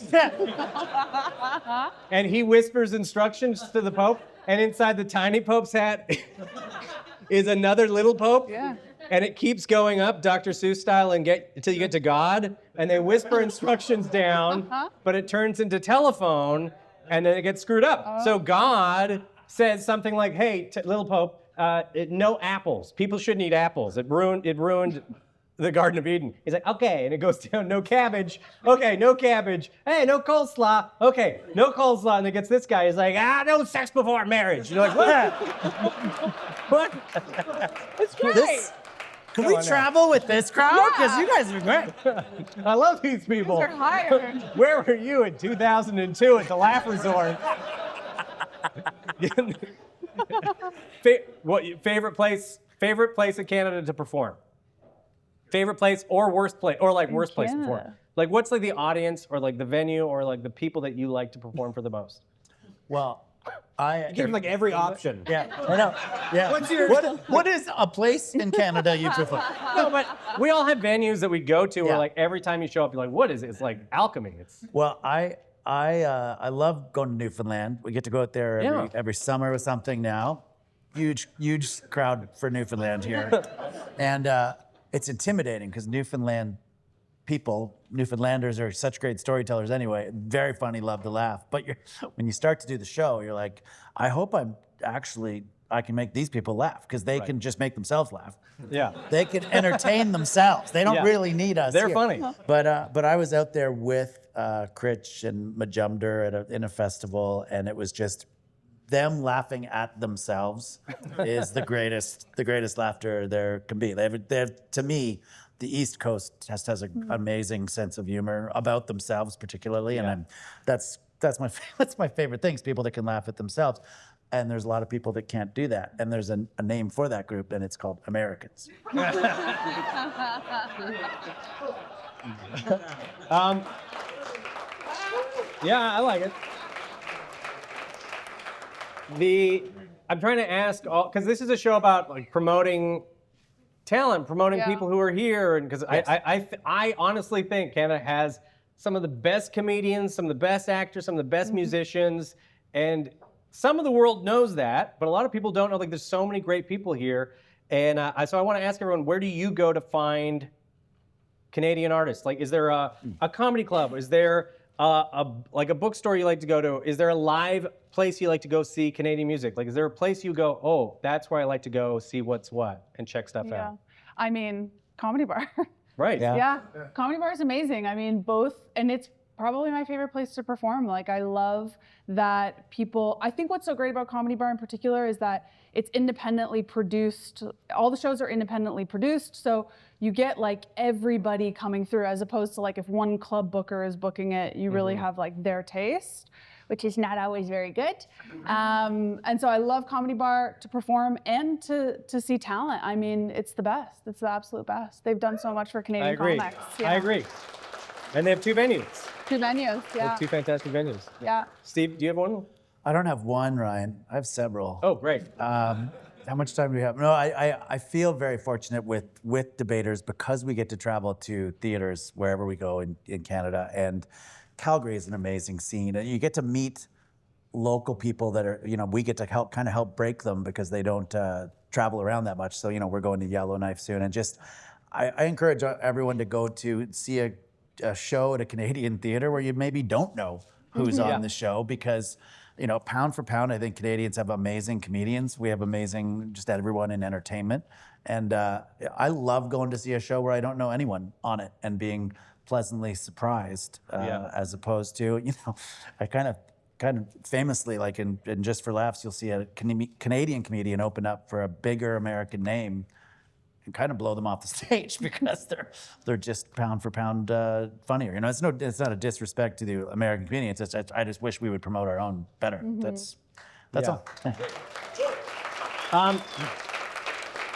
S1: And he whispers instructions to the Pope, and inside the tiny Pope's hat is another little Pope?
S5: Yeah.
S1: And it keeps going up, Dr. Seuss style, until you get to God, and they whisper instructions down, but it turns into telephone, and then it gets screwed up. So God says something like, "Hey, little Pope, no apples. People shouldn't eat apples. It ruined the Garden of Eden. He's like, okay, and it goes down, no cabbage. Okay, no cabbage. Hey, no coleslaw. Okay, no coleslaw. And it gets this guy. He's like, no sex before marriage. You're like, what? What? It's great.
S6: Can we travel with this crowd? Because you guys are great.
S1: I love these people.
S5: They're hired.
S1: Where were you in 2002 at the Laugh Resort? Favorite place in Canada to perform? Favorite place or worst place, or like worst place to perform?
S5: Canada.
S1: Like what's like the audience or like the venue or like the people that you like to perform for the most?
S6: Well,
S4: Give him like every option.
S6: Yeah, I know. Yeah.
S4: What's your-
S6: What is a place in Canada you prefer?
S1: No, but we all have venues that we go to where
S6: Yeah.
S1: like every time you show up, you're like, what is it? It's like alchemy. It's
S6: Well, I love going to Newfoundland. We get to go out there every summer with something now. Huge crowd for Newfoundland here, and it's intimidating because Newfoundlanders are such great storytellers anyway. Very funny, love to laugh. But when you start to do the show, you're like, I hope I can make these people laugh because they can just make themselves laugh.
S1: yeah.
S6: They can entertain themselves. They don't
S1: Yeah.
S6: really need us.
S1: They're
S6: here.
S1: funny.
S6: But I was out there with Critch and Majumder in a festival, and it was just them laughing at themselves is the greatest laughter there can be. They have, to me, the East Coast just has an amazing sense of humor about themselves, particularly, and that's my favorite things. People that can laugh at themselves. And there's a lot of people that can't do that. And there's a name for that group, and it's called Americans.
S1: Yeah, I like it. I'm trying to ask because this is a show about like promoting talent, promoting people who are here, and because I honestly think Canada has some of the best comedians, some of the best actors, some of the best musicians, and some of the world knows that, but a lot of people don't know. Like, there's so many great people here, and so I want to ask everyone: where do you go to find Canadian artists? Like, is there a comedy club? Is there like a bookstore you like to go to? Is there a live place you like to go see Canadian music? Like, is there a place you go, oh, that's where I like to go see what's what and check stuff out?
S5: I mean, Comedy Bar.
S1: Right.
S5: Yeah. Comedy Bar is amazing. I mean, and it's probably my favorite place to perform. Like, I love that I think what's so great about Comedy Bar in particular is that it's independently produced. All the shows are independently produced, so you get like everybody coming through, as opposed to like if one club booker is booking it, you really have like their taste, which is not always very good. And so I love Comedy Bar to perform and to see talent. I mean, it's the best. It's the absolute best. They've done so much for Canadian comics. Yeah.
S1: I agree. And they have two venues.
S5: Two venues,
S1: They have two fantastic venues.
S5: Yeah.
S1: Steve, do you have one?
S6: I don't have one, Ryan. I have several.
S1: Oh, great.
S6: How much time do we have? No, I feel very fortunate with debaters because we get to travel to theaters wherever we go in Canada. And Calgary is an amazing scene. And you get to meet local people that are, we get to help break them because they don't travel around that much. So, we're going to Yellowknife soon. And just, I encourage everyone to go to see a show at a Canadian theater where you maybe don't know who's on the show because, pound for pound, I think Canadians have amazing comedians. We have amazing, just everyone in entertainment. And I love going to see a show where I don't know anyone on it and being pleasantly surprised as opposed to, I kind of famously, like in Just for Laughs, you'll see a Canadian comedian open up for a bigger American name and kind of blow them off the stage because they're just pound for pound funnier. It's not a disrespect to the American comedians. I just wish we would promote our own better. That's all.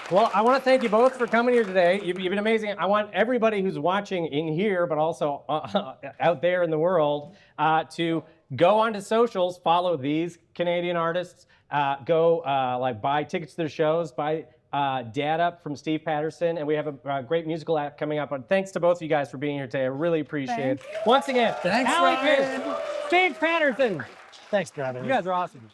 S1: Well, I want to thank you both for coming here today. You've been amazing. I want everybody who's watching in here, but also out there in the world, to go onto socials, follow these Canadian artists, go buy tickets to their shows, buy Dad Up from Steve Patterson, and we have a great musical act coming up. And thanks to both of you guys for being here today. I really appreciate it. Once again,
S6: Thanks,
S1: Allie
S6: Ryan.
S1: Pearse, Steve Patterson.
S6: Thanks, brother.
S1: You guys are awesome.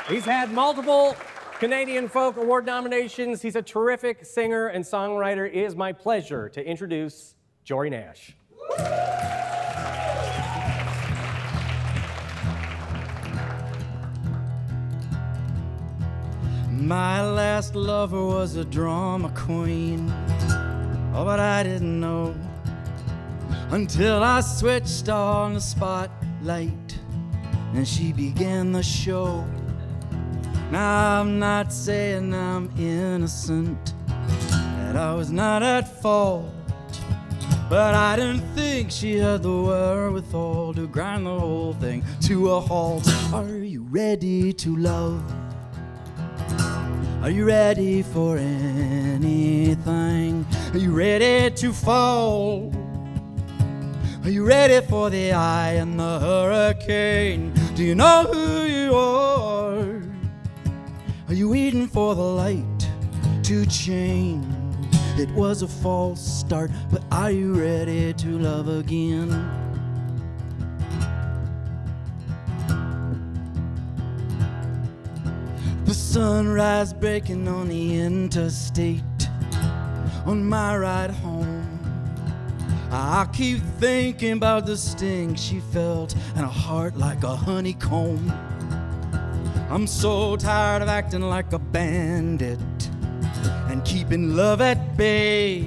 S1: He's had multiple Canadian Folk Award nominations. He's a terrific singer and songwriter. It is my pleasure to introduce Jory Nash.
S7: My last lover was a drama queen. Oh, but I didn't know until I switched on the spotlight and she began the show. Now I'm not saying I'm innocent, that I was not at fault, but I didn't think she had the wherewithal to grind the whole thing to a halt. Are you ready to love? Are you ready for anything? Are you ready to fall? Are you ready for the eye and the hurricane? Do you know who you are? Are you waiting for the light to change? It was a false start, but are you ready to love again? The sunrise breaking on the interstate on my ride home. I keep thinking about the sting she felt and a heart like a honeycomb. I'm so tired of acting like a bandit and keeping love at bay.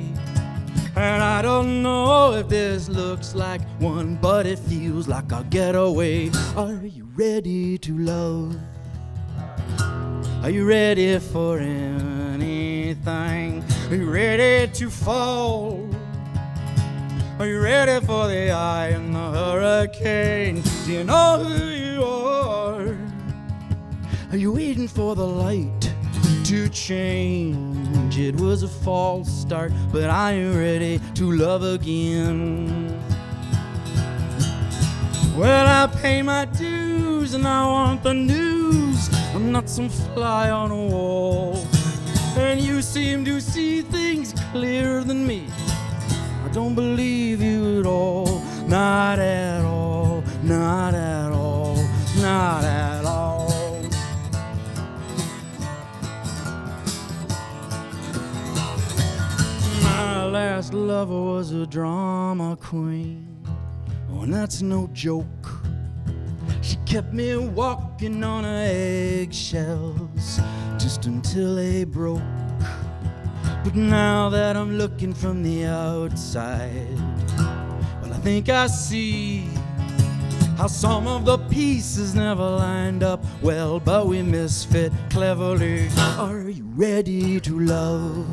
S7: And I don't know if this looks like one, but it feels like a getaway. Are you ready to love? Are you ready for anything? Are you ready to fall? Are you ready for the eye and the hurricane? Do you know who you are? Are you waiting for the light to change? It was a false start, but are you ready to love again? Well, I pay my dues and I want the news. I'm not some fly on a wall, and you seem to see things clearer than me. I don't believe you at all, not at all, not at all, not at all. My last lover was a drama queen. Oh, and that's no joke. She kept me walking on her eggshells just until they broke. But now that I'm looking from the outside, well, I think I see how some of the pieces never lined up well, but we misfit cleverly. Are you ready to love?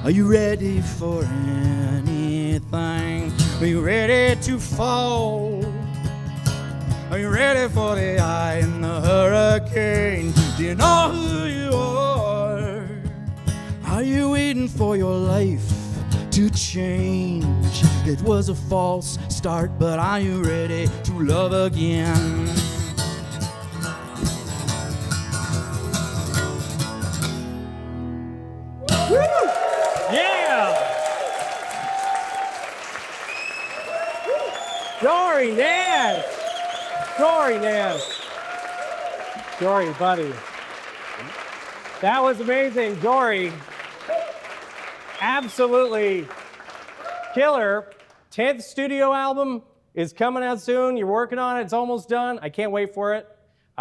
S7: Are you ready for anything? Are you ready to fall? Are you ready for the eye and the hurricane? Do you know who you are? Are you waiting for your life to change? It was a false start, but are you ready to love again?
S1: Yeah! Jory Nash! Jory Nash! Jory, buddy. That was amazing. Jory, absolutely killer. 10th studio album is coming out soon. You're working on it. It's almost done. I can't wait for it.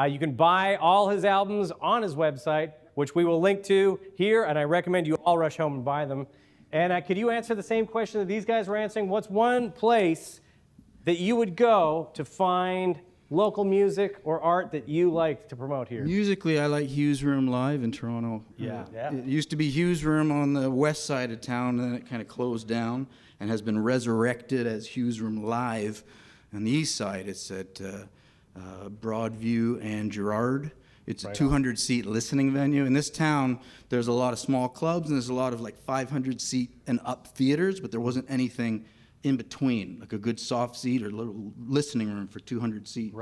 S1: You can buy all his albums on his website, which we will link to here, and I recommend you all rush home and buy them. And could you answer the same question that these guys were answering? What's one place that you would go to find local music or art that you like to promote here?
S7: Musically, I like Hughes Room Live in Toronto.
S1: Yeah.
S7: It used to be Hughes Room on the west side of town, and then it kind of closed down and has been resurrected as Hughes Room Live. On the east side, it's at Broadview and Gerrard. It's a 200-seat listening venue. In this town, there's a lot of small clubs, and there's a lot of like 500-seat and up theaters, but there wasn't anything in between, like a good soft seat or little listening room for 200-seat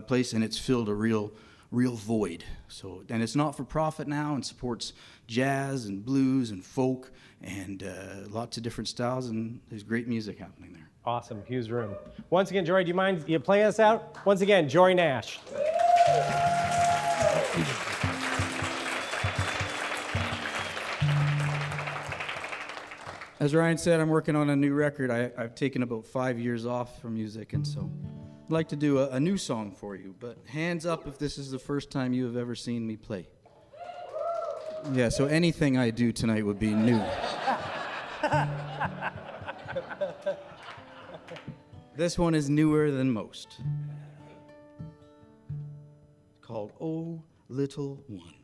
S7: place, and it's filled a real void. So, and it's not for profit now, and supports jazz and blues and folk and lots of different styles, and there's great music happening there.
S1: Awesome, Hughes Room. Once again, Jory, do you mind playing us out? Once again, Jory Nash.
S7: As Ryan said, I'm working on a new record. I've taken about 5 years off from music, and so like to do a new song for you, but hands up if this is the first time you have ever seen me play. Yeah, so anything I do tonight would be new. This one is newer than most. Called Oh Little One.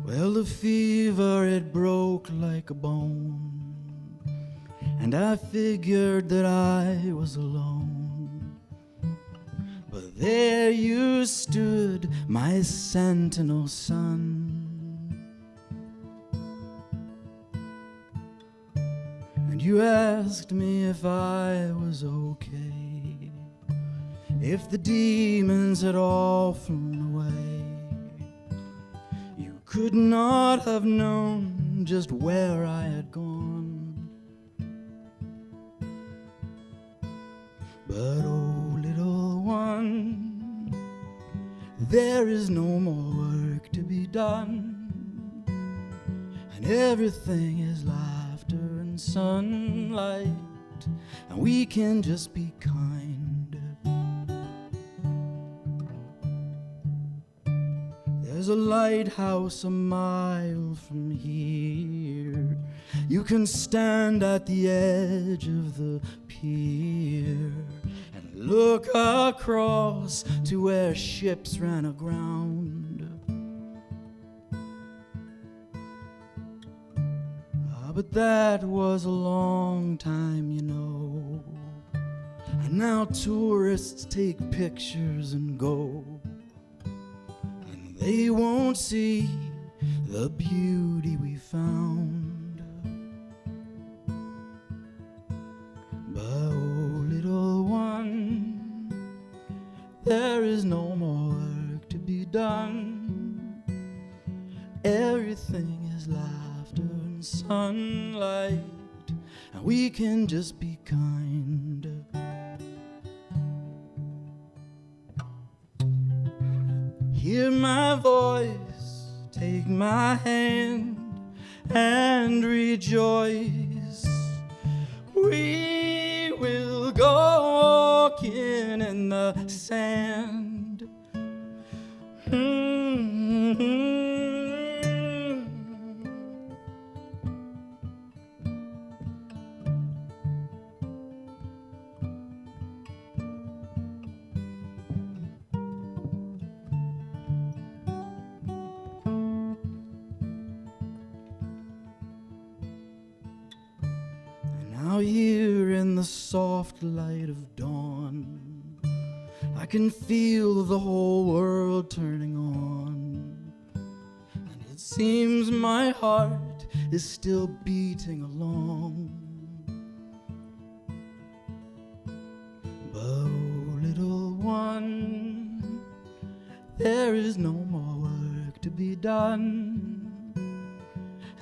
S7: Well, the fever, it broke like a bone, and I figured that I was alone. But there you stood, my sentinel son, and you asked me if I was okay, if the demons had all flown away. Could not have known just where I had gone. But oh, little one, there is no more work to be done, and everything is laughter and sunlight, and we can just be kind. There's a lighthouse a mile from here. You can stand at the edge of the pier and look across to where ships ran aground. But that was a long time, you know, and now tourists take pictures and go. They won't see the beauty we found. But oh, little one, there is no more work to be done. Everything is laughter and sunlight, and we can just be kind. Hear my voice, take my hand, and rejoice. We will go walking in the sand. Now here in the soft light of dawn, I can feel the whole world turning on, and it seems my heart is still beating along. But oh, little one, there is no more work to be done,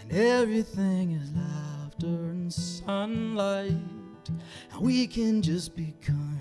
S7: and everything is laughter and sunlight, and we can just be kind.